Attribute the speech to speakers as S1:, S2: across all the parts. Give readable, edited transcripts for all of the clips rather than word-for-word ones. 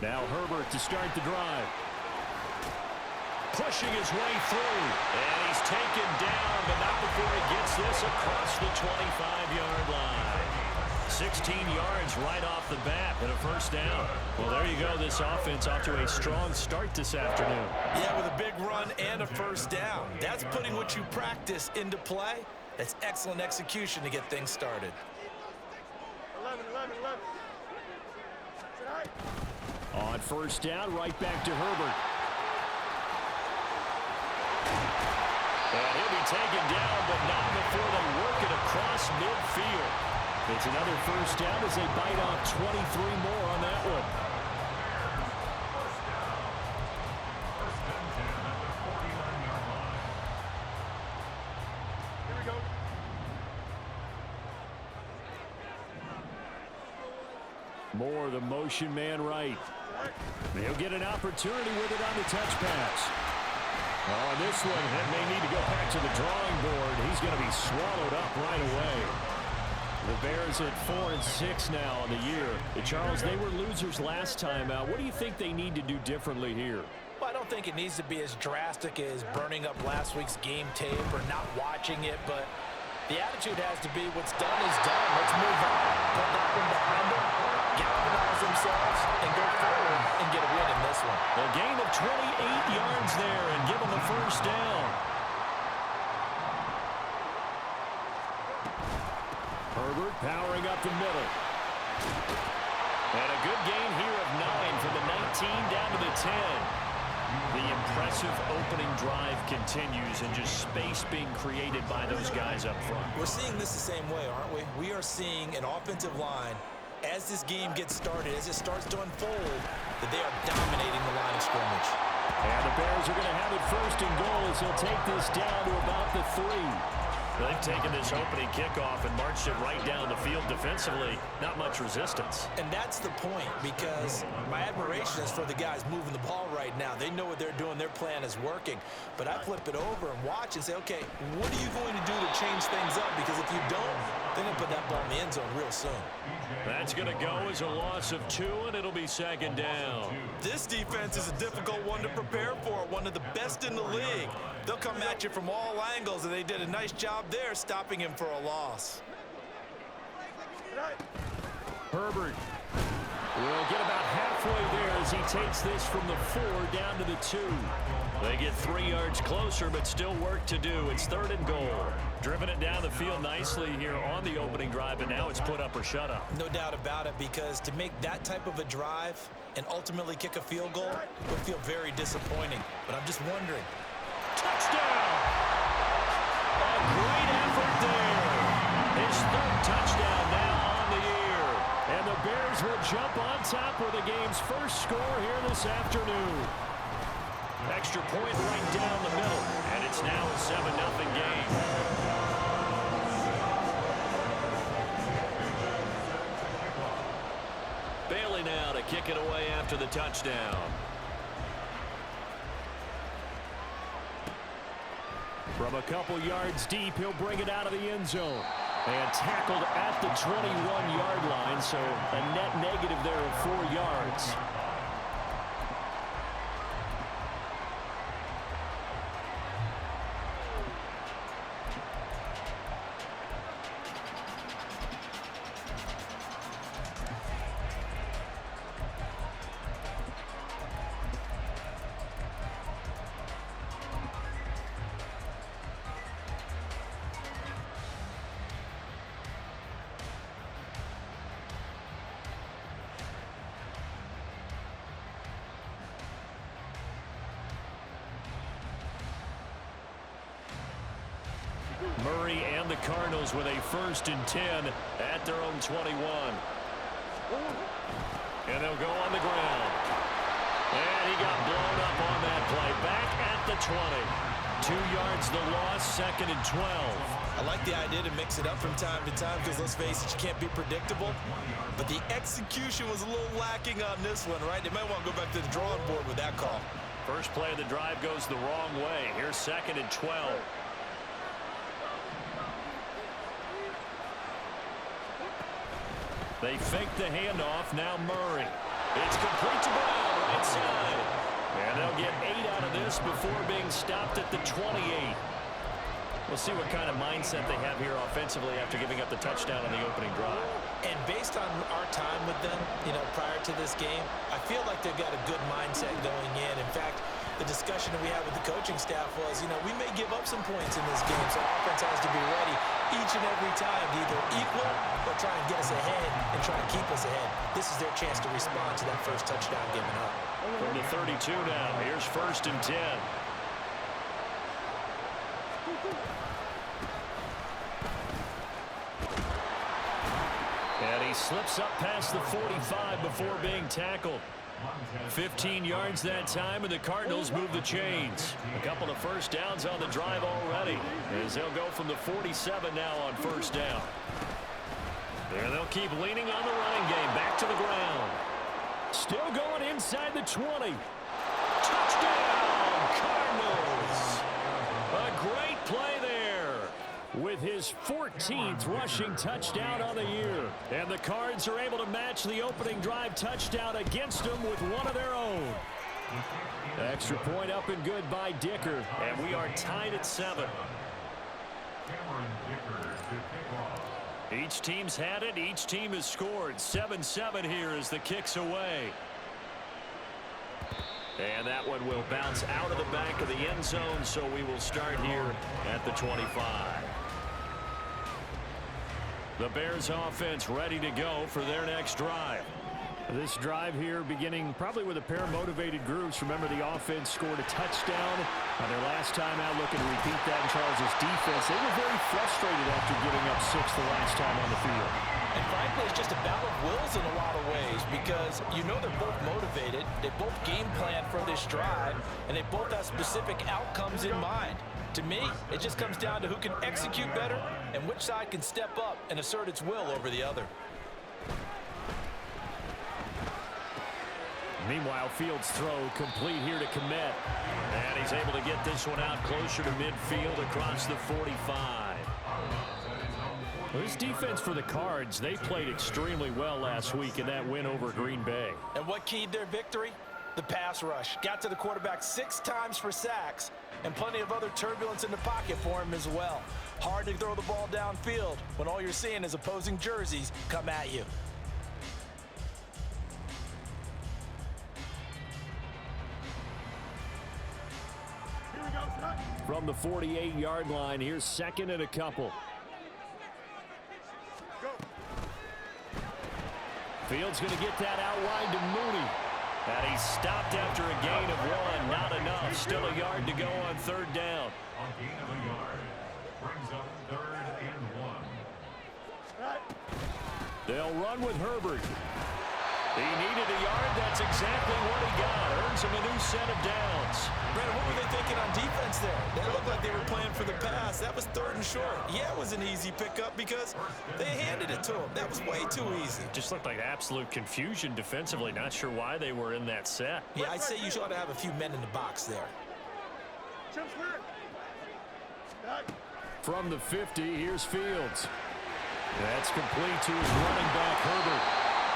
S1: Now Herbert to start the drive. Pushing his way through. And he's taken down, but not before he gets this across the 25-yard line. 16 yards right off the bat and a first down. Well, there you go. This offense off to a strong start this afternoon.
S2: Yeah, with a big run and a first down. That's putting what you practice into play. That's excellent execution to get things started.
S3: 11.
S1: On first down, right back to Herbert. And he'll be taken down, but not before they work it across midfield. It's another first down as they bite off 23 more on that one.
S3: Here we go.
S1: Moore, the motion man right. He'll get an opportunity with it on the touch pass. On this one, that may need to go back to the drawing board. He's going to be swallowed up right away. The Bears at 4-6 now on the year. Charles, they were losers last time out. What do you think they need to do differently here?
S2: Well, I don't think it needs to be as drastic as burning up last week's game tape or not watching it, but the attitude has to be what's done is done. Let's move on. Put that one behind them, galvanize themselves, and go forward and get a win in this one.
S1: A gain of 28 yards there and give them the first down. Herbert powering up the middle. And a good gain here of 9 from the 19 down to the 10. The impressive opening drive continues and just space being created by those guys up front.
S2: We're seeing this the same way, aren't we? We are seeing an offensive line, as this game gets started, as it starts to unfold, that they are dominating the line of scrimmage.
S1: And the Bears are going to have it first and goal as they'll take this down to about the 3. They've taken this opening kickoff and marched it right down the field defensively. Not much resistance.
S2: And that's the point, because my admiration is for the guys moving the ball right now. They know what they're doing. Their plan is working. But I flip it over and watch and say, okay, what are you going to do to change things up? Because if you don't, they're going to put that ball in the end zone real soon.
S1: That's going to go as a loss of 2, and it'll be second down.
S2: This defense is a difficult one to prepare for, one of the best in the league. They'll come at you from all angles, and they did a nice job there stopping him for a loss.
S1: Herbert will get about halfway there as he takes this from the 4 down to the 2. They get 3 yards closer, but still work to do. It's 3rd and goal. Driven it down the field nicely here on the opening drive, and now it's put up or shut up.
S2: No doubt about it, because to make that type of a drive and ultimately kick a field goal would feel very disappointing. But I'm just wondering.
S1: Touchdown! A great effort there. His 3rd touchdown now on the year. And the Bears will jump on top with the game's first score here this afternoon. Extra point right down the middle, and it's now a 7-0 game. Bailey now to kick it away after the touchdown. From a couple yards deep, he'll bring it out of the end zone. And tackled at the 21-yard line, so a net negative there of 4 yards. Murray and the Cardinals with a 1st and 10 at their own 21. And they'll go on the ground. And he got blown up on that play. Back at the 20. 2 yards the loss, 2nd and 12.
S2: I like the idea to mix it up from time to time because, let's face it, you can't be predictable. But the execution was a little lacking on this one, right? They might want to go back to the drawing board with that call.
S1: First play of the drive goes the wrong way. Here's 2nd and 12. They fake the handoff. Now Murray. It's complete to Brown, right side. And they'll get 8 out of this before being stopped at the 28. We'll see what kind of mindset they have here offensively after giving up the touchdown on the opening drive.
S2: And based on our time with them, prior to this game, I feel like they've got a good mindset going in. In fact, the discussion that we had with the coaching staff was, we may give up some points in this game, so offense has to be ready each and every time to either equal or try and get us ahead and try and keep us ahead. This is their chance to respond to that first touchdown given up.
S1: From the 32 now, here's 1st and 10. And he slips up past the 45 before being tackled. 15 yards that time, and the Cardinals move the chains. A couple of first downs on the drive already, as they'll go from the 47 now on 1st down. There they'll keep leaning on the running game. Back to the ground. Still going inside the 20. Touchdown, Cardinals. A great play there with his 14th rushing touchdown on the year. And the Cards are able to match the opening drive touchdown against them with one of their own. Extra point up and good by Dicker. And we are tied at 7. Each team's had it. Each team has scored. 7-7 here as the kick's away. And that one will bounce out of the back of the end zone, so we will start here at the 25. The Bears offense ready to go for their next drive. This drive here beginning probably with a pair of motivated groups. Remember, the offense scored a touchdown on their last time out, looking to repeat that in Charles' defense. They were very frustrated after giving up 6 the last time on the field.
S2: And frankly, it's just a battle of wills in a lot of ways because they're both motivated. They both game plan for this drive, and they both have specific outcomes in mind. To me, it just comes down to who can execute better and which side can step up and assert its will over the other.
S1: Meanwhile, Fields' throw complete here to Kmet. And he's able to get this one out closer to midfield across the 45. Well, this defense for the Cards, they played extremely well last week in that win over Green Bay.
S2: And what keyed their victory? The pass rush. Got to the quarterback 6 times for sacks and plenty of other turbulence in the pocket for him as well. Hard to throw the ball downfield when all you're seeing is opposing jerseys come at you.
S1: From the 48-yard line, here's 2nd and a couple. Fields going to get that out wide to Mooney. And he's stopped after a gain of 1. Not enough. Still a yard to go on 3rd down.
S4: A gain of a yard brings up 3rd and 1.
S1: They'll run with Herbert. He needed a yard. That's exactly what he got. Earns him a new set of downs.
S2: Brandon, what were they thinking on defense there? They looked like they were playing for the pass. That was 3rd and short. Yeah, it was an easy pickup because they handed it to him. That was way too easy.
S1: Just looked like absolute confusion defensively. Not sure why they were in that set.
S2: Yeah, I'd say you ought to have a few men in the box there.
S1: From the 50, here's Fields. That's complete to his running back, Herbert.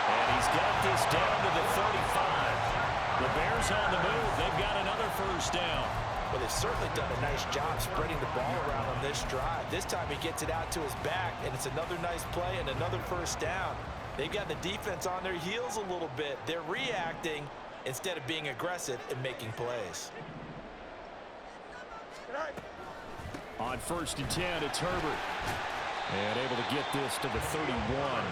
S1: And he's got this down to the 35. The Bears on the move. They've got another 1st down.
S2: Well, they've certainly done a nice job spreading the ball around on this drive. This time he gets it out to his back, and it's another nice play and another 1st down. They've got the defense on their heels a little bit. They're reacting instead of being aggressive and making plays.
S1: On 1st and 10, it's Herbert. And able to get this to the 31.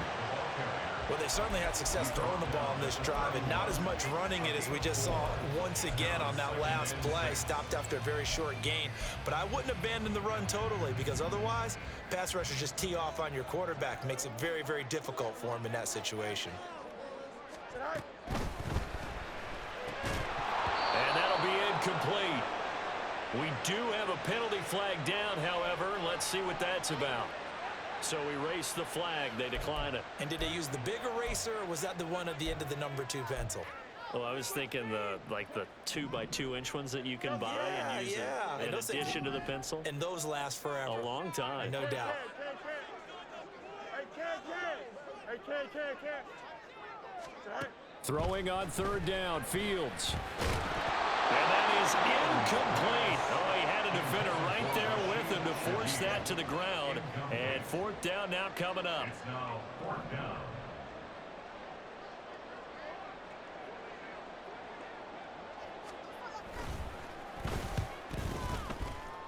S2: Well, they certainly had success throwing the ball on this drive and not as much running it as we just saw once again on that last play. Stopped after a very short gain. But I wouldn't abandon the run totally because otherwise, pass rushers just tee off on your quarterback. Makes it very, very difficult for him in that situation.
S1: And that'll be incomplete. We do have a penalty flag down, however. Let's see what that's about. So erase the flag. They decline it.
S2: And did they use the big eraser, or was that the one at the end of the number 2 pencil?
S5: Well, I was thinking the 2x2-inch ones that you can buy and use in addition to the pencil.
S2: And those last forever.
S5: A long time.
S2: No doubt.
S1: Throwing on third down, Fields. And that is incomplete. Oh, he had a defender right there with him to force that to the ground. And fourth down now coming up.
S4: It's now fourth down.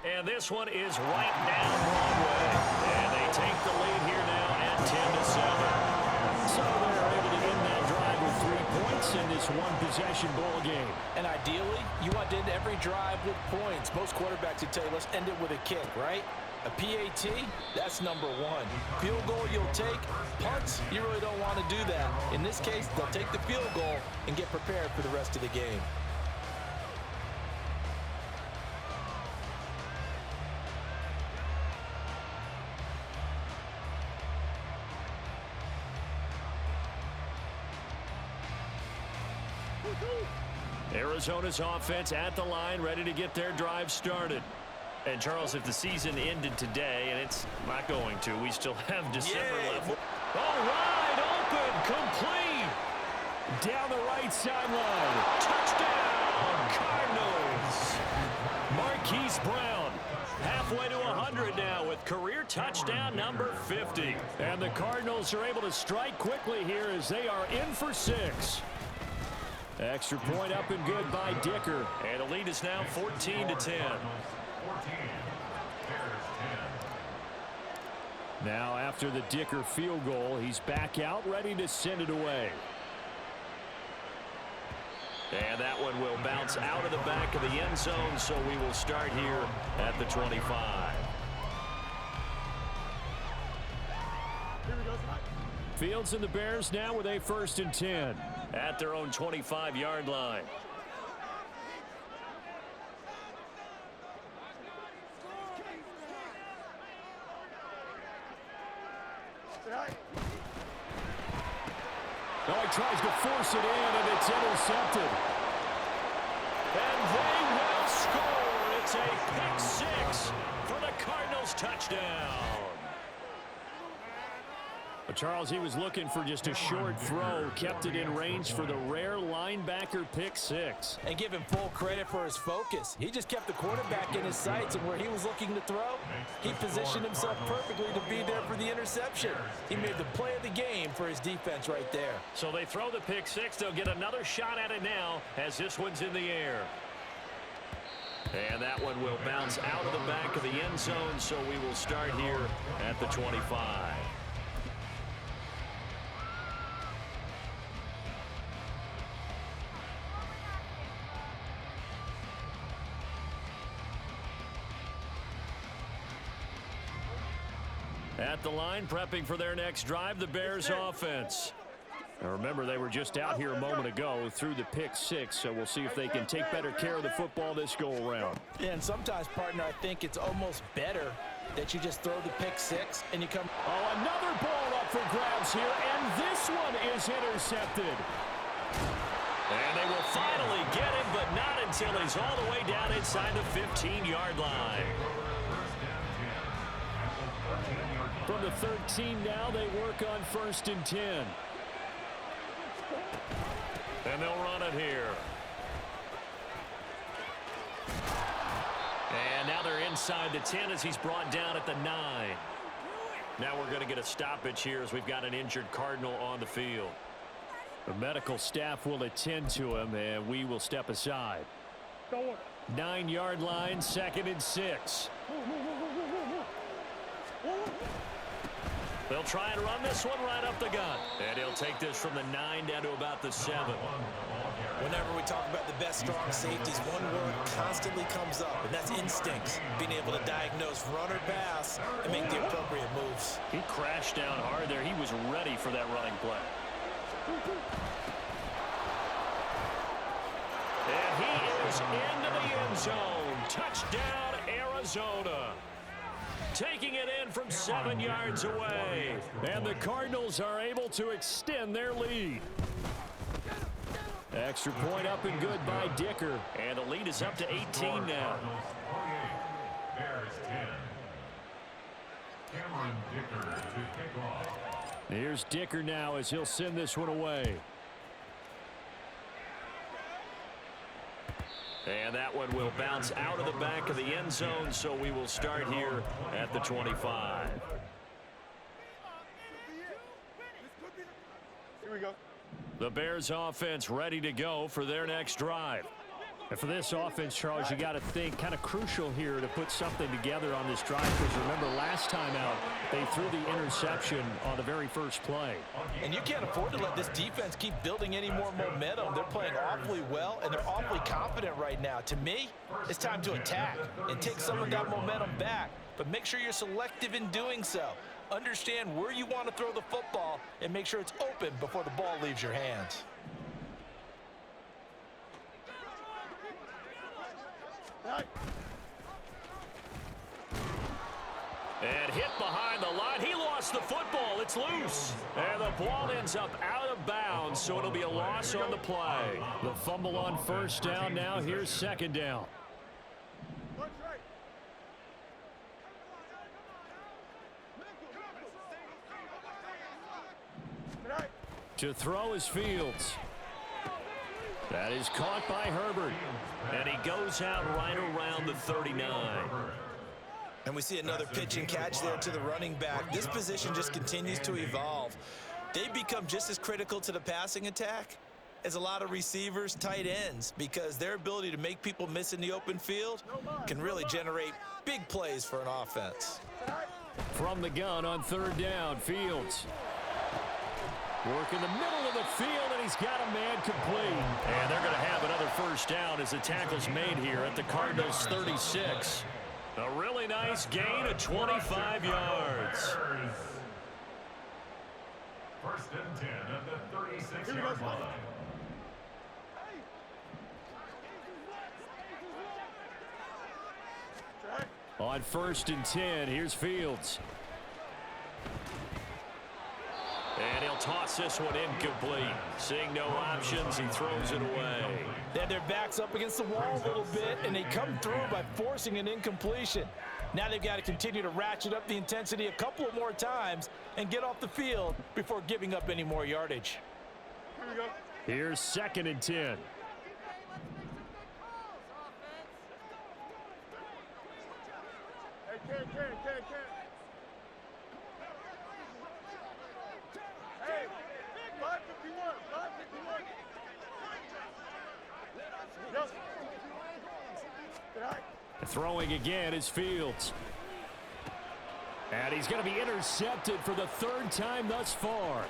S1: And this one is right down Broadway. And they take the lead here now at 10-7. So they're able to end that drive with 3 points in this one-possession ball game.
S2: And ideally, you want to end every drive with points. Most quarterbacks would tell you, let's end it with a kick, right? A PAT, that's number one. Field goal you'll take. Punts, you really don't want to do that. In this case, they'll take the field goal and get prepared for the rest of the game.
S1: Arizona's offense at the line, ready to get their drive started.
S5: And, Charles, if the season ended today, and it's not going to, we still have December left.
S1: Oh, wide open, complete. Down the right sideline. Touchdown, Cardinals. Marquise Brown, halfway to 100 now with career touchdown number 50. And the Cardinals are able to strike quickly here as they are in for 6. Extra point up and good by Dicker. And the lead is now 14-10. Now after the Dicker field goal, he's back out ready to send it away.
S5: And that one will bounce out of the back of the end zone, so we will start here at the 25.
S1: Fields and the Bears now with a 1st and 10 at their own 25-yard line. Oh, he tries to force it in, and it's intercepted. And they will score. It's a pick-6 for the Cardinals touchdown. Charles, he was looking for just a short throw, kept it in range for the rare linebacker pick-6.
S2: And give him full credit for his focus. He just kept the quarterback in his sights, and where he was looking to throw, he positioned himself perfectly to be there for the interception. He made the play of the game for his defense right there.
S1: So they throw the pick-6. They'll get another shot at it now as this one's in the air. And that one will bounce out of the back of the end zone, so we will start here at the 25. At the line, prepping for their next drive, the Bears offense. Now remember, they were just out here a moment ago through the pick-6, so we'll see if they can take better care of the football this go-around.
S2: Yeah, and sometimes, partner, I think it's almost better that you just throw the pick-6 and you come.
S1: Oh, another ball up for grabs here, and this one is intercepted. And they will finally get him, but not until he's all the way down inside the 15-yard line. From the 13 now, they work on 1st and 10. And they'll run it here. And now they're inside the 10 as he's brought down at the 9. Now we're going to get a stoppage here as we've got an injured Cardinal on the field. The medical staff will attend to him, and we will step aside. 9-yard line, 2nd and 6. They'll try and run this one right up the gut. And he'll take this from the 9 down to about the 7.
S2: Whenever we talk about the best strong safeties, one word constantly comes up, and that's instincts. Being able to diagnose run or pass and make the appropriate moves.
S1: He crashed down hard there. He was ready for that running play. And he is into the end zone. Touchdown, Arizona. Taking it in from 7 yards away. And the Cardinals are able to extend their lead. Extra point up and good by Dicker.
S5: And the lead is up to 18 now.
S4: Bears 10. Cameron Dicker to kick off.
S1: Here's Dicker now as he'll send this one away.
S5: And that one will bounce out of the back of the end zone, so we will start here at the 25.
S3: Here we go.
S1: The Bears offense ready to go for their next drive. And for this offense, Charles, you got to think kind of crucial here to put something together on this drive, because remember last time out they threw the interception on the very first play.
S2: And you can't afford to let this defense keep building any more momentum. They're playing awfully well, and they're awfully confident right now. To me, it's time to attack and take some of that momentum back. But make sure you're selective in doing so. Understand where you want to throw the football and make sure it's open before the ball leaves your hands.
S5: And hit behind the line. He lost the football. It's loose. And the ball ends up out of bounds, so it'll be a loss on the play.
S1: The fumble on first down now. Here's second down. To throw is Fields. That is caught by Herbert.
S5: And he goes out right around the 39.
S2: And we see another pitch and catch there to the running back. This position just continues to evolve. They become just as critical to the passing attack as a lot of receivers, tight ends, because their ability to make people miss in the open field can really generate big plays for an offense.
S1: From the gun on third down, Fields. Work in the middle of the field, and he's got a man complete.
S5: And they're going to have another first down as the tackle's made here at the Cardinals' 36. A really nice gain of 25 yards.
S4: First and 10 at the 36-yard line.
S1: On first and 10, here's Fields.
S5: And he'll toss this one incomplete. Seeing no options, he throws it away.
S2: They had their backs up against the wall a little bit, and they come through by forcing an incompletion. Now they've got to continue to ratchet up the intensity a couple of more times and get off the field before giving up any more yardage.
S3: Here we go.
S1: Here's second and 10.
S3: Hey, can. Hey, 551. Yep. Good eye.
S1: Throwing again is Fields. And he's going to be intercepted for the third time thus far.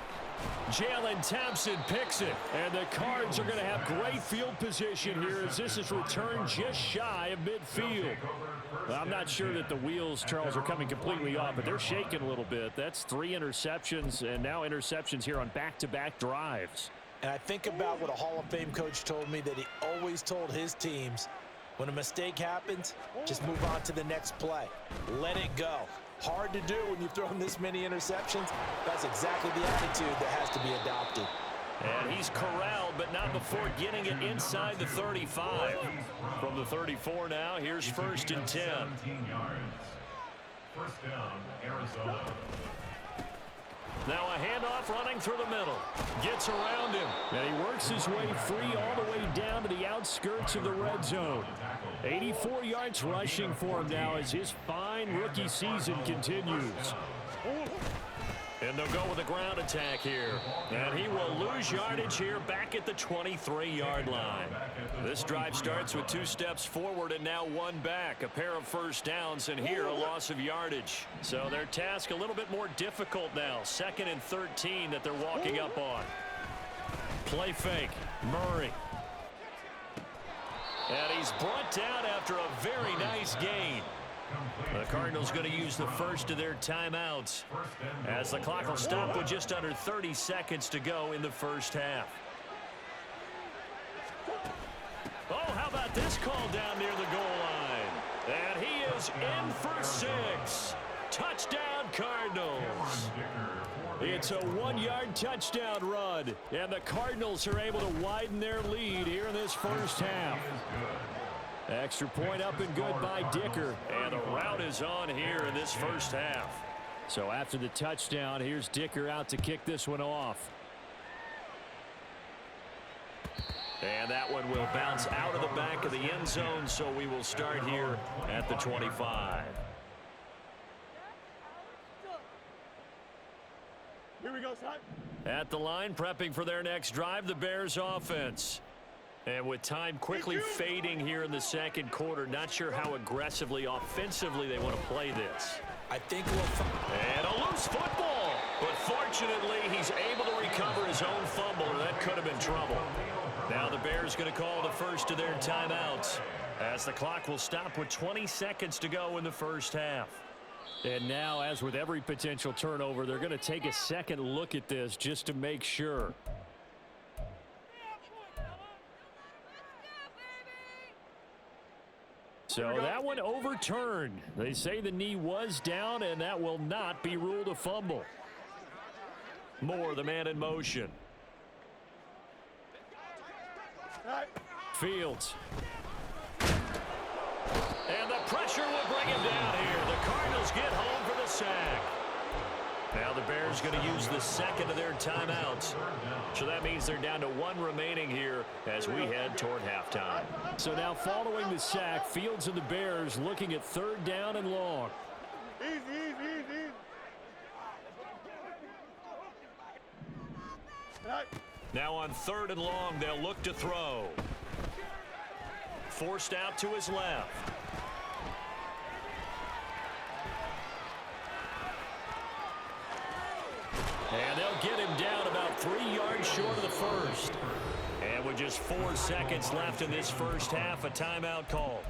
S1: Jalen Thompson picks it. And the Cards are going to have great field position here as this is returned just shy of midfield. Well, I'm not sure that the wheels, Charles, are coming completely off, but they're shaking a little bit. That's 3 interceptions and now interceptions here on back-to-back drives.
S2: And I think about what a Hall of Fame coach told me, that he always told his teams, when a mistake happens, just move on to the next play. Let it go. Hard to do when you've thrown this many interceptions. That's exactly the attitude that has to be adopted.
S5: And he's corralled, but not before getting it inside the 35. From the 34 now, here's first and 10.
S4: 17 yards. First down, Arizona.
S5: Now a handoff running through the middle. Gets around him.
S1: And he works his way free all the way down to the outskirts of the red zone. 84 yards rushing for him now as his fine rookie season continues.
S5: And they'll go with a ground attack here. And he will lose yardage here back at the 23-yard line. This drive starts with 2 steps forward and now 1 back. A pair of first downs, and here a loss of yardage. So their task a little bit more difficult now. 2nd and 13 that they're walking up on. Play fake. Murray. And he's brought down after a very nice gain. The Cardinals going to use the first of their timeouts as the clock will stop with just under 30 seconds to go in the first half. Oh, how about this call down near the goal line? And he is in for 6. Touchdown, Cardinals.
S1: It's a 1-yard touchdown run, and the Cardinals are able to widen their lead here in this first half. Extra point up and good by Dicker, and the route is on here in this first half. So after the touchdown, here's Dicker out to kick this one off. And that one will bounce out of the back of the end zone, so we will start here at the 25.
S3: Here we go, son.
S1: At the line, prepping for their next drive, the Bears offense. And with time quickly fading here in the second quarter, not sure how aggressively, offensively they want to play this.
S2: I think we'll...
S1: And a loose football. But fortunately, he's able to recover his own fumble, or that could have been trouble. Now the Bears going to call the first of their timeouts, as the clock will stop with 20 seconds to go in the first half. And now, as with every potential turnover, they're going to take a second look at this just to make sure. So that one overturned. They say the knee was down, and that will not be ruled a fumble. Moore, the man in motion. Fields. And the pressure will bring him down here. The Cardinals get home for the sack. Now the Bears going to use the second of their timeouts. So that means they're down to one remaining here as we head toward halftime. So now following the sack, Fields and the Bears looking at third down and long.
S3: Easy.
S1: Now on third and long, they'll look to throw. Forced out to his left. And they'll get him down about 3 yards short of the first. And with just 4 seconds left in this first half, a timeout call.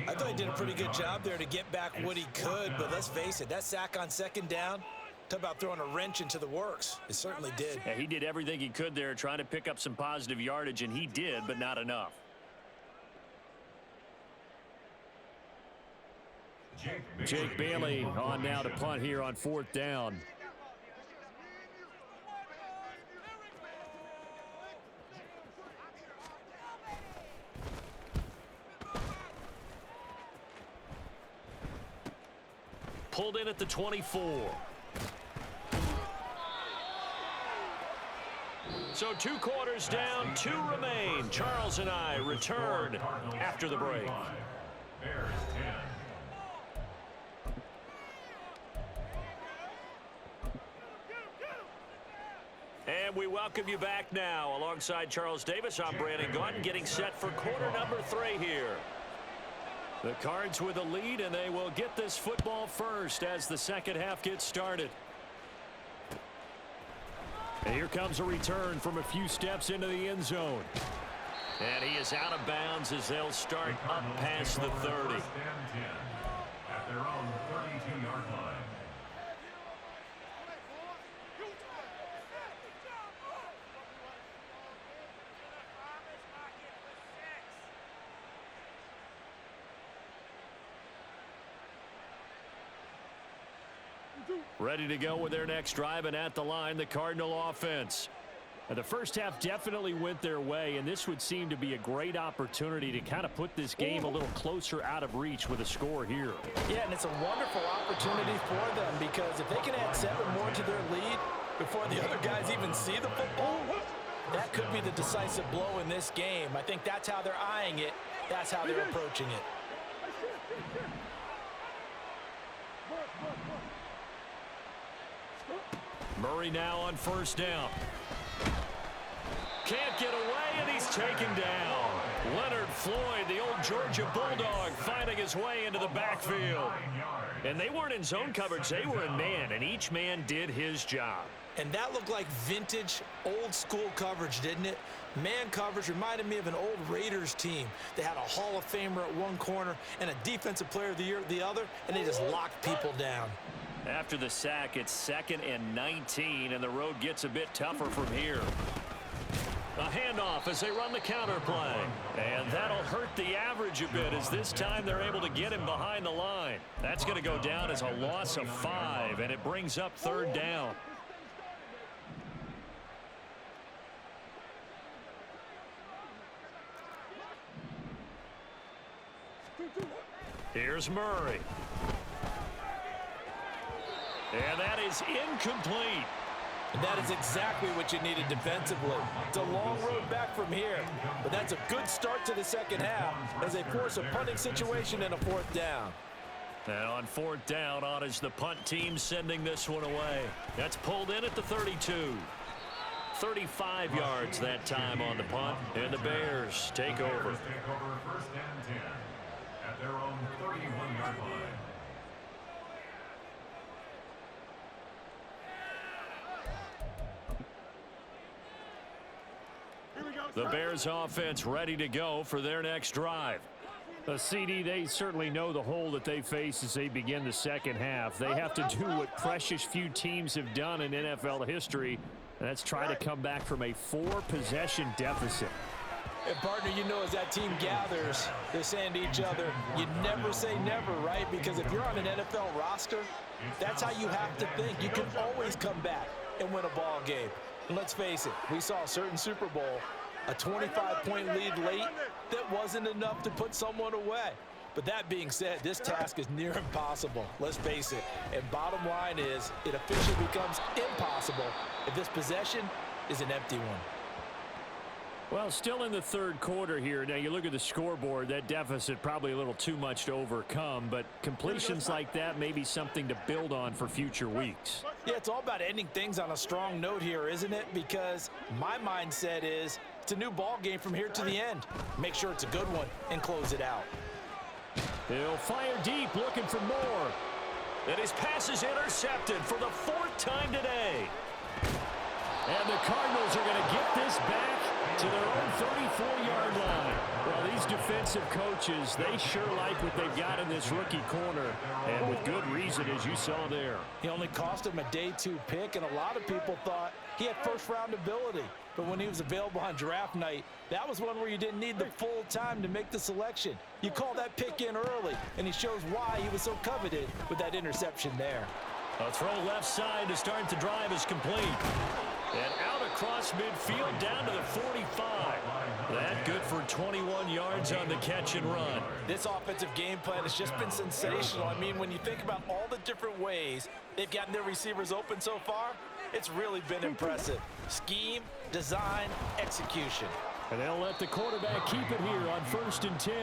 S2: I thought he did a pretty good job there to get back what he could, but let's face it, that sack on second down, talk about throwing a wrench into the works. It certainly did.
S1: Yeah, he did everything he could there trying to pick up some positive yardage, and he did, but not enough. Jake Bailey on now to punt here on fourth down. Pulled in at the 24. So 2 quarters down, 2 remain. Charles and I return after the break.
S4: Bears 10.
S1: And we welcome you back now. Alongside Charles Davis, I'm Brandon Gaudin, getting set for quarter number 3 here. The Cards with a lead, and they will get this football first as the second half gets started. And here comes a return from a few steps into the end zone. And he is out of bounds as they'll start up past the 30.
S4: At their own 32-yard line.
S1: Ready to go with their next drive, and at the line, the Cardinal offense. And the first half definitely went their way, and this would seem to be a great opportunity to kind of put this game a little closer out of reach with a score here.
S2: Yeah, and it's a wonderful opportunity for them, because if they can add 7 more to their lead before the other guys even see the football, that could be the decisive blow in this game. I think that's how they're eyeing it. That's how they're approaching it.
S1: Murray now on first down. Can't get away, and he's taken down. Leonard Floyd, the old Georgia Bulldog, finding his way into the backfield. And they weren't in zone coverage, they were in man, and each man did his job.
S2: And that looked like vintage, old-school coverage, didn't it? Man coverage reminded me of an old Raiders team. They had a Hall of Famer at one corner and a Defensive Player of the Year at the other, and they just locked people down.
S1: After the sack, it's 2nd and 19, and the road gets a bit tougher from here. A handoff as they run the counter play. And that'll hurt the average a bit, as this time they're able to get him behind the line. That's going to go down as a loss of 5, and it brings up third down.
S5: Here's Murray. And that is incomplete.
S2: And that is exactly what you needed defensively. It's a long road back from here, but that's a good start to the second half as they force a punting situation and a fourth down.
S5: And on fourth down, on is the punt team sending this one away. That's pulled in at the 32. 35 yards that time on the punt, and the Bears take over.
S4: First and 10 at their own 31-yard line.
S5: The Bears offense ready to go for their next drive.
S1: CD, they certainly know the hole that they face as they begin the second half. They have to do what precious few teams have done in NFL history, and that's try to come back from a 4-possession deficit.
S2: And partner, you know, as that team gathers, they're saying to each other, you never say never, right? Because if you're on an NFL roster, that's how you have to think. You can always come back and win a ball game. And let's face it, we saw a certain Super Bowl, a 25-point lead late that wasn't enough to put someone away. But that being said, this task is near impossible. Let's face it. And bottom line is, it officially becomes impossible if this possession is an empty one.
S1: Well, still in the third quarter here. Now, you look at the scoreboard, that deficit probably a little too much to overcome, but completions like that may be something to build on for future weeks.
S2: Yeah, it's all about ending things on a strong note here, isn't it? Because my mindset is it's a new ball game from here to the end. Make sure it's a good one and close it out.
S1: He'll fire deep, looking for more.
S5: And his pass is intercepted for the 4th time today.
S1: And the Cardinals are going to get this back to their own 34-yard line. Well, these defensive coaches, they sure like what they've got in this rookie corner, and with good reason, as you saw there.
S2: He only cost him a day 2 pick, and a lot of people thought he had first-round ability. But when he was available on draft night, that was one where you didn't need the full time to make the selection. You call that pick in early, and he shows why he was so coveted with that interception there.
S5: A throw left side to start the drive is complete. And out across midfield down to the 45. That good for 21 yards on the catch and run.
S2: This offensive game plan has just been sensational. I mean, when you think about all the different ways they've gotten their receivers open so far, it's really been impressive. Scheme, design, execution.
S1: And they'll let the quarterback keep it here on 1st and 10.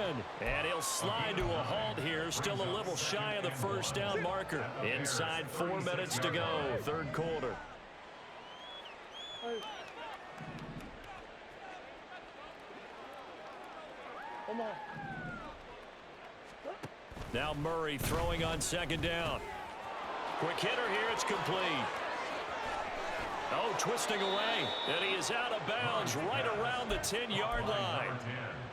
S5: And he'll slide to a halt here, still a little shy of the first down marker. Inside 4 minutes to go, third quarter. Now Murray throwing on 2nd down. Quick hitter here, it's complete. Oh, twisting away, and he is out of bounds right around the 10-yard line.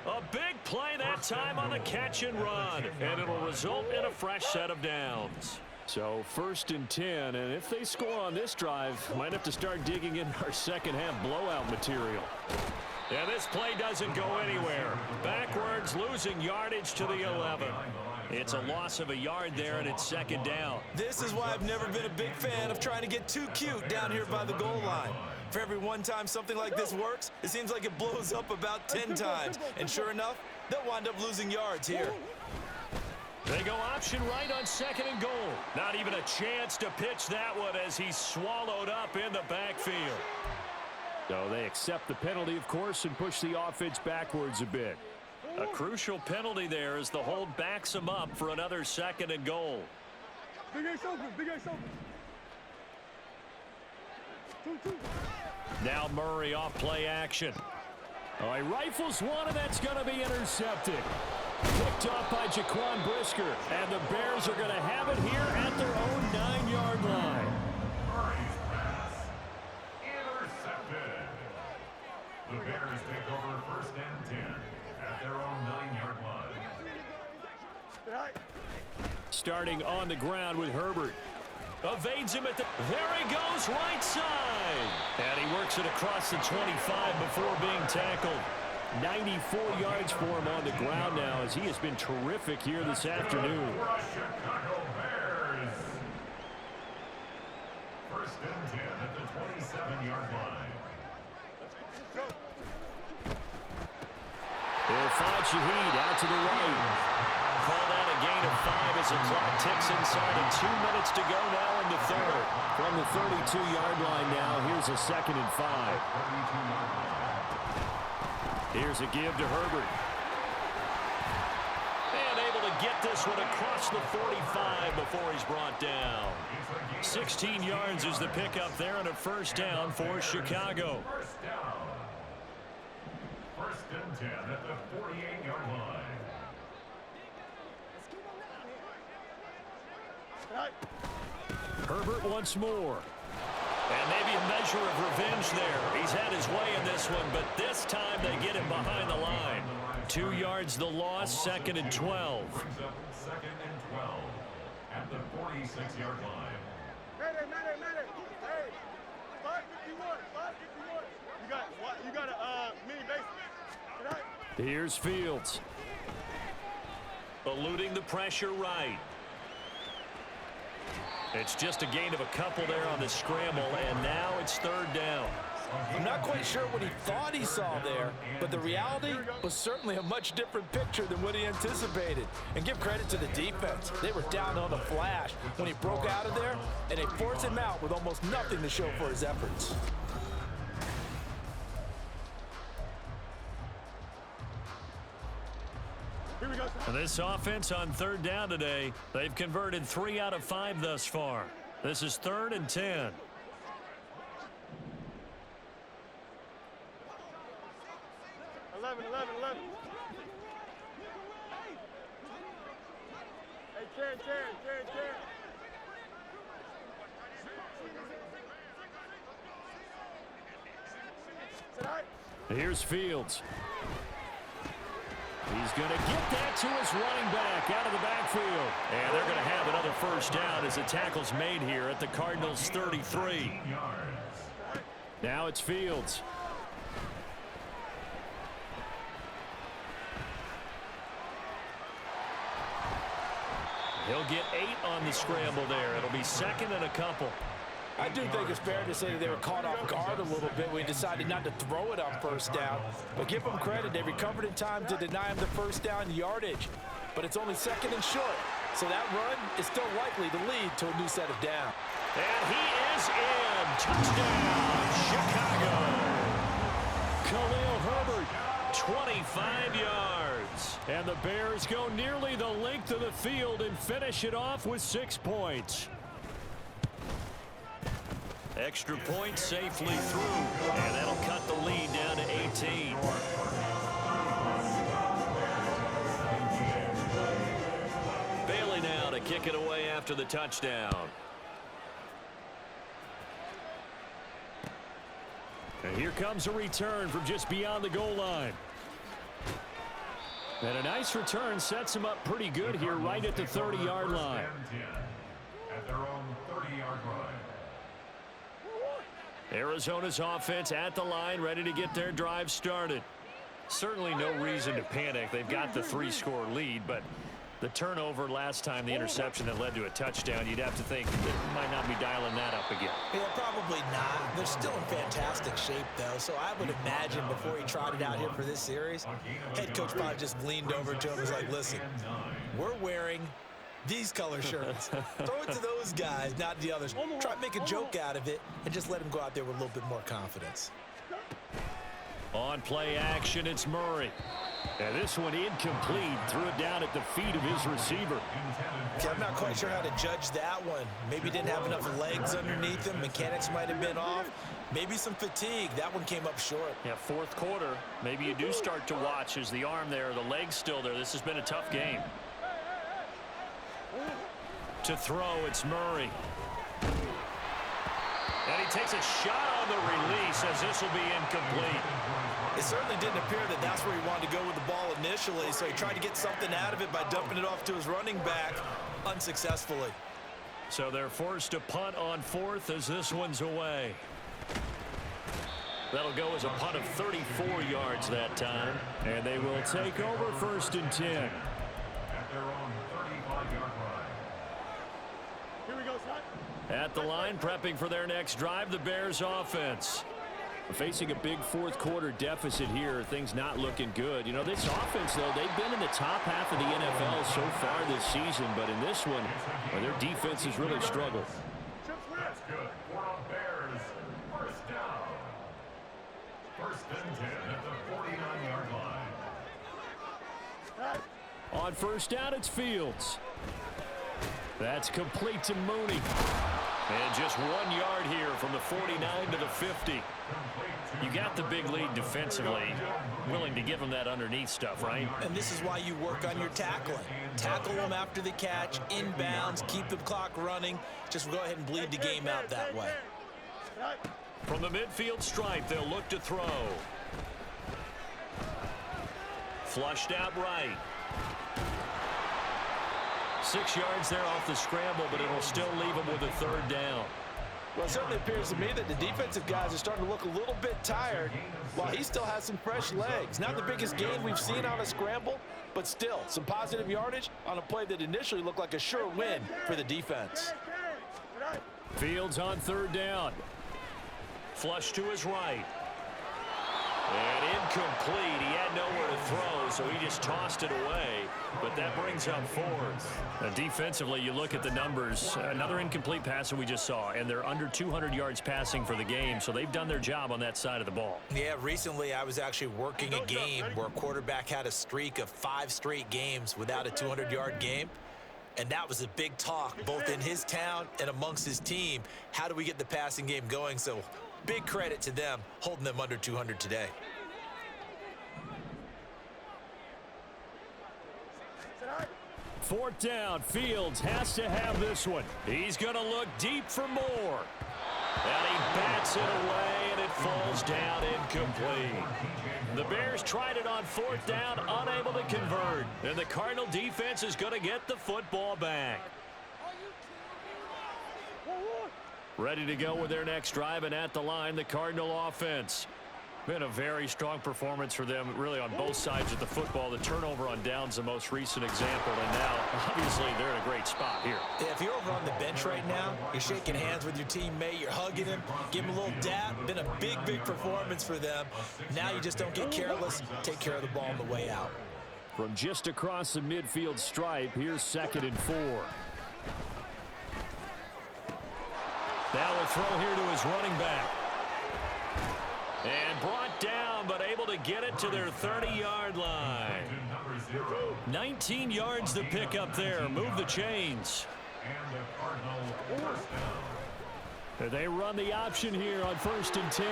S5: A big play that time on the catch and run, and it'll result in a fresh set of downs.
S1: So 1st and 10, and if they score on this drive, might have to start digging in our second half blowout material.
S5: And this play doesn't go anywhere. Backwards, losing yardage to the 11. It's a loss of a yard there, and it's 2nd down.
S2: This is why I've never been a big fan of trying to get too cute down here by the goal line. For every one time something like this works, it seems like it blows up about 10 times. And sure enough, they'll wind up losing yards here.
S5: They go option right on 2nd and goal. Not even a chance to pitch that one as he's swallowed up in the backfield.
S1: So they accept the penalty, of course, and push the offense backwards a bit.
S5: A crucial penalty there as the hold backs him up for another 2nd and goal.
S3: Big Ace open, Big Ace open. 2-2.
S5: Now Murray off play action.
S1: Oh, he rifles one, and that's going to be intercepted. Picked off by Jaquan Brisker, and the Bears are going to have it here at their own 9-yard line.
S4: Murray's pass intercepted. The Bears take over 1st and 10 at their own 9-yard line.
S1: Starting on the ground with Herbert.
S5: Evades him at the... There he goes, right side. And he works it across the 25 before being tackled.
S1: 94 yards for him on the ground now as he has been terrific here this afternoon.
S4: Chicago Bears. 1st and 10 at the 27-yard line.
S1: He'll find Shaheed out to the right.
S5: call that a gain of 5 as the clock ticks inside of 2 minutes to go now in the third.
S1: From the 32-yard line now, here's a 2nd and 5. Here's a give to Herbert.
S5: And able to get this one across the 45 before he's brought down. 16 yards is the pickup there and a first down for Chicago.
S4: First and 10 at the 48-yard line.
S1: Herbert once more.
S5: And maybe a measure of revenge there. He's had his way in this one, but this time they get him behind the line.
S1: 2 yards the loss, 2nd and 12.
S4: Brings up 2nd and 12 at the 46-yard line.
S3: Mayday. Hey, 551. You got a mini base.
S1: Here's Fields.
S5: Eluding the pressure right. It's just a gain of a couple there on the scramble, and now it's 3rd down.
S2: I'm not quite sure what he thought he saw there, but the reality was certainly a much different picture than what he anticipated. And give credit to the defense. They were down on the flash when he broke out of there, and they forced him out with almost nothing to show for his efforts.
S1: This offense on 3rd down today, they've converted 3 out of 5 thus far. This is 3rd and 10.
S3: Eleven. Hey, Karen.
S1: Here's Fields. He's going to get that to his running back out of the backfield. And they're going to have another first down as the tackle's made here at the Cardinals' 33. Now it's Fields. He'll get 8 on the scramble there. It'll be 2nd and a couple.
S2: I do think it's fair to say that they were caught off guard a little bit when he decided not to throw it on first down. But give them credit, they recovered in time to deny him the first down yardage. But it's only 2nd and short, so that run is still likely to lead to a new set of down.
S5: And he is in. Touchdown, Chicago.
S1: Khalil Herbert.
S5: 25 yards.
S1: And the Bears go nearly the length of the field and finish it off with 6 points.
S5: Extra point safely through, and that'll cut the lead down to 18. Bailey now to kick it away after the touchdown.
S1: And here comes a return from just beyond the goal line. And a nice return sets him up pretty good here right at the 30-yard line.
S4: At their own 30-yard line.
S1: Arizona's offense at the line, ready to get their drive started.
S5: Certainly no reason to panic. They've got the 3-score lead, but the turnover last time, the interception that led to a touchdown, you'd have to think they might not be dialing that up again.
S2: Yeah, probably not. They're still in fantastic shape, though, so I would imagine before he trotted out here for this series, head coach probably just leaned over to him and was like, listen, we're wearing these color shirts. Throw it to those guys, not the others. Try to make a joke out of it and just let him go out there with a little bit more confidence.
S1: On play action, it's Murray. And this one incomplete. Threw it down at the feet of his receiver.
S2: Okay, I'm not quite sure how to judge that one. Maybe didn't have enough legs underneath him. Mechanics might have been off. Maybe some fatigue. That one came up short.
S5: Yeah, 4th quarter. Maybe you do start to watch as the arm there, the leg's still there. This has been a tough game.
S1: To throw, it's Murray.
S5: And he takes a shot on the release as this will be incomplete.
S2: It certainly didn't appear that that's where he wanted to go with the ball initially, so he tried to get something out of it by dumping it off to his running back unsuccessfully.
S1: So they're forced to punt on 4th as this one's away.
S5: That'll go as a punt of 34 yards that time.
S1: And they will take over 1st and 10.
S4: At their own 35-yard line.
S3: Here we go, son.
S1: At the line, prepping for their next drive, the Bears offense. Facing a big fourth quarter deficit here, things not looking good. You know, this offense, though, they've been in the top half of the NFL so far this season, but in this one, their defense has really struggled.
S4: That's good. For the Bears, first down. First and 10 at the 49-yard line.
S1: On first down, it's Fields. That's complete to Mooney. And just 1 yard here from the 49 to the 50. You got the big lead defensively. Willing to give them that underneath stuff, right?
S2: And this is why you work on your tackling. Tackle them after the catch, inbounds, keep the clock running. Just go ahead and bleed the game out that way.
S1: From the midfield stripe, they'll look to throw. Flushed out right. 6 yards there off the scramble, but it'll still leave them with a third down.
S2: Well, it certainly appears to me that the defensive guys are starting to look a little bit tired while he still has some fresh legs. Not the biggest gain we've seen on a scramble, but still some positive yardage on a play that initially looked like a sure win for the defense.
S1: Fields on third down. Flush to his right. And incomplete. He had nowhere to throw, so he just tossed it away. But that brings up fourth. Defensively, you look at the numbers. Another incomplete pass that we just saw, and they're under 200 yards passing for the game, so they've done their job on that side of the ball.
S2: Yeah, recently I was actually working a game where a quarterback had a streak of 5 straight games without a 200-yard game. And that was a big talk, both in his town and amongst his team. How do we get the passing game going? So big credit to them, holding them under 200 today.
S1: Fourth down, Fields has to have this one. He's going to look deep for more. And he bats it away, and it falls down incomplete. The Bears tried it on fourth down, unable to convert. And the Cardinal defense is going to get the football back. Ready to go with their next drive, and at the line, the Cardinal offense. Been a very strong performance for them, really, on both sides of the football. The turnover on downs, the most recent example, and now, obviously, they're in a great spot here.
S2: Yeah, if you're over on the bench right now, you're shaking hands with your teammate, you're hugging him, give him a little dap. Been a big, big performance for them. Now you just don't get careless. Take care of the ball on the way out.
S1: From just across the midfield stripe, here's 2nd and 4. Now a throw here to his running back. And brought down, but able to get it to their 30-yard line. 19 yards to pick up there. Move the chains. They run the option here on 1st and 10.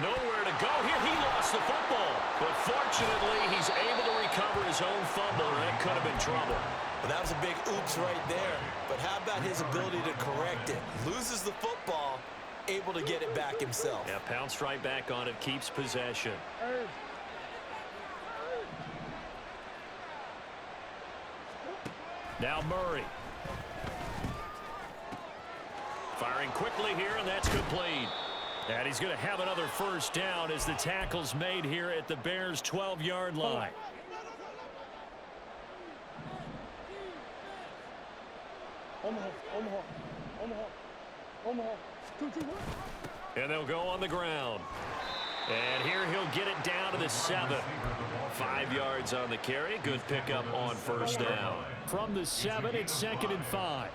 S1: Nowhere to go here. He lost the football. But fortunately, he's able to recover his own fumble, or that could have been trouble.
S2: Well, that was a big oops right there. But how about his ability to correct it? Loses the football, able to get it back himself.
S1: Yeah, pounced right back on it, keeps possession. Now Murray. Firing quickly here, and that's complete. And he's going to have another first down as the tackle's made here at the Bears' 12-yard line. And they'll go on the ground. And here he'll get it down to the 7. 5 yards on the carry. Good pickup on first down. From the 7, it's 2nd and 5.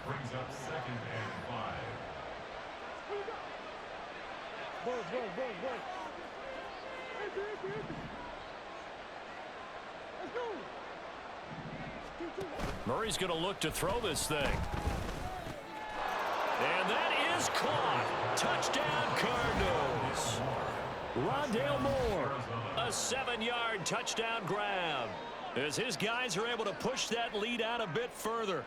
S1: Murray's going to look to throw this thing. And that is caught. Touchdown, Cardinals. Rondale Moore, a 7-yard touchdown grab, as his guys are able to push that lead out a bit further.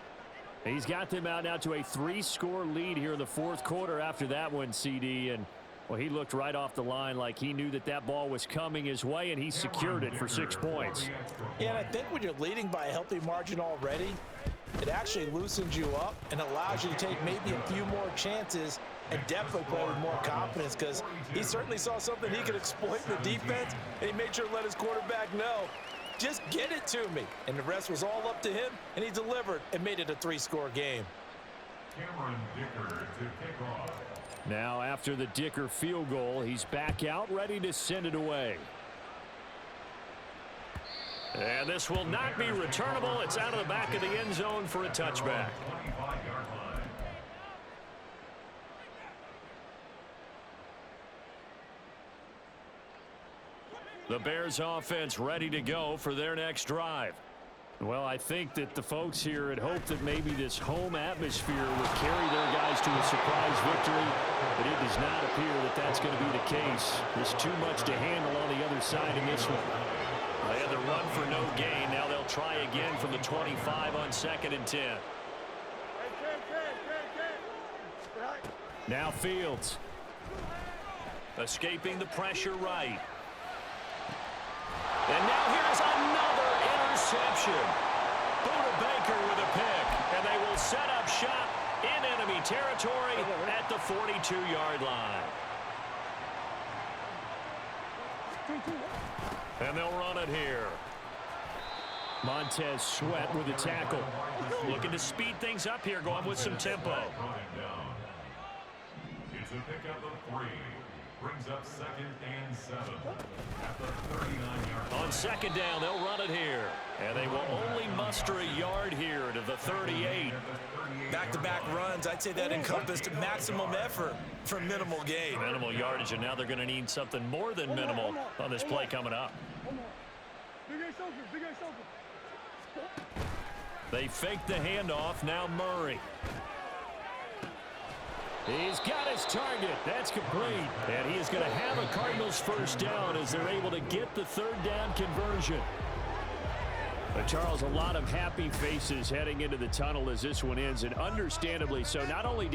S1: He's got them out now to a 3-score lead here in the fourth quarter after that one, CD. And, well, he looked right off the line like he knew that that ball was coming his way, and he secured it for 6 points.
S2: Yeah, and I think when you're leading by a healthy margin already, it actually loosens you up and allows you to take maybe a few more chances and definitely play with more confidence, because he certainly saw something he could exploit in the defense, and he made sure to let his quarterback know, just get it to me. And the rest was all up to him, and he delivered and made it a 3-score game.
S4: Cameron Dicker to kick off.
S1: Now after the Dicker field goal, he's back out ready to send it away.
S5: And this will not be returnable. It's out of the back of the end zone for a touchback. The Bears offense ready to go for their next drive.
S1: Well, I think that the folks here had hoped that maybe this home atmosphere would carry their guys to a surprise victory, but it does not appear that that's going to be the case. There's too much to handle on the other side in this one.
S5: They had the run for no gain. Now they'll try again from the 25 on 2nd and 10.
S1: Now Fields.
S5: Escaping the pressure right. And now here's another interception. Buda Baker with a pick, and they will set up shop in enemy territory at the 42-yard line. And they'll run it here.
S1: Montez Sweat with the tackle.
S5: Looking to speed things up here, going with some tempo.
S4: It's a pickup of 3. Brings up 2nd and 7 at the 39-yard line.
S5: On 2nd down, they'll run it here. And they will only muster a yard here to the 38.
S2: Back-to-back runs, I'd say that encompassed maximum effort for minimal gain.
S5: Minimal yardage, and now they're going to need something more than minimal on this play coming up.
S1: They fake the handoff. Now Murray. He's got his target. That's complete. And he is going to have a Cardinals first down as they're able to get the 3rd down conversion. But Charles, a lot of happy faces heading into the tunnel as this one ends, and understandably so. Not only